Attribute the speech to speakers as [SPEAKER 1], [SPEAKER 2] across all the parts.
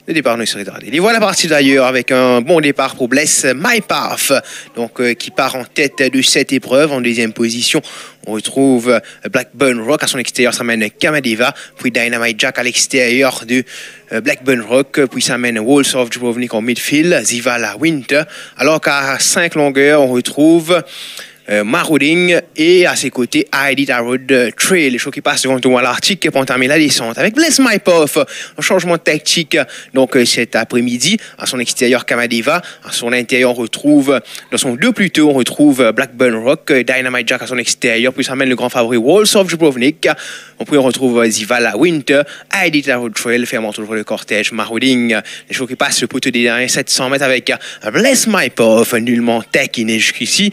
[SPEAKER 1] Le départ ne serait tardé. Et voilà parti d'ailleurs avec un bon départ pour Bless My Path, donc qui part en tête de cette épreuve. En deuxième position, on retrouve Blackburn Rock. À son extérieur, ça mène Kamadeva. Puis Dynamite Jack à l'extérieur de Blackburn Rock. Puis ça mène Walls of Dubrovnik en midfield. Zivala Winter. Alors qu'à 5 longueurs, on retrouve Marauding et à ses côtés Heidi Road Trail, les choses qui passent devant tout à l'Arctique pour entamer la descente avec Bless My Path, un changement de tactique donc cet après-midi. À son extérieur Kamadeva, à son intérieur on retrouve dans son 2 plus tôt on retrouve Blackburn Rock, Dynamite Jack à son extérieur, puis ça mène le grand favori Walls of Dubrovnik. Puis on retrouve Zivala Winter, Heidi Road Trail fermant toujours le cortège Marauding, les choses qui passent le poteau des derniers 700 mètres avec Bless My Path nullement taquiné jusqu'ici.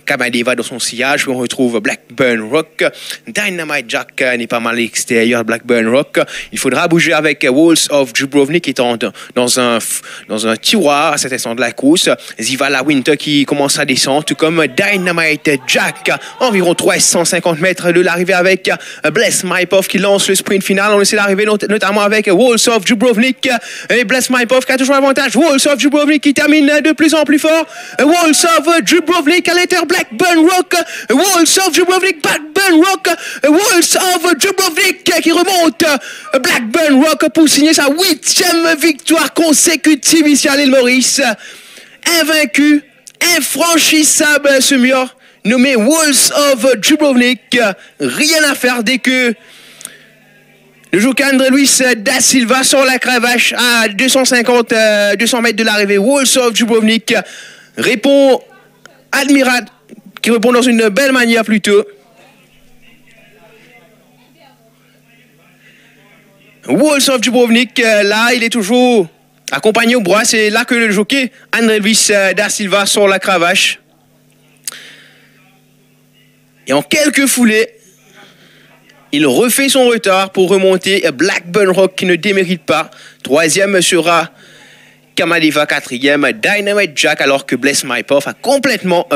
[SPEAKER 1] Kamadeva dans son sillage, puis on retrouve Blackburn Rock. Dynamite Jack n'est pas mal à l'extérieur, Blackburn Rock. Il faudra bouger avec Walls of Dubrovnik qui est dans un tiroir à cet instant de la course. Zivala Winter qui commence à descendre, tout comme Dynamite Jack. Environ 350 mètres de l'arrivée avec Bless My Path qui lance le sprint final. On essaie d'arriver notamment avec Walls of Dubrovnik. Et Bless My Path qui a toujours l'avantage. Walls of Dubrovnik qui termine de plus en plus fort. Walls of Dubrovnik à l'intérieur, Blackburn Rock, Walls of Dubrovnik, Blackburn Rock, Walls of Dubrovnik qui remonte, Blackburn Rock pour signer sa 8e victoire consécutive ici à l'île Maurice. Invaincu, infranchissable ce mur, nommé Walls of Dubrovnik. Rien à faire dès que le joker André Luis da Silva sort la cravache à 200 mètres de l'arrivée. Walls of Dubrovnik répond Admiral qui répond dans une belle manière plutôt. Walls of Dubrovnik, là, il est toujours accompagné au bras. C'est là que le jockey André Luis da Silva sort la cravache. Et en quelques foulées, il refait son retard pour remonter Blackburn Rock qui ne démérite pas. 3e sera Kamadeva, 4e Dynamite Jack, alors que Bless My Path a complètement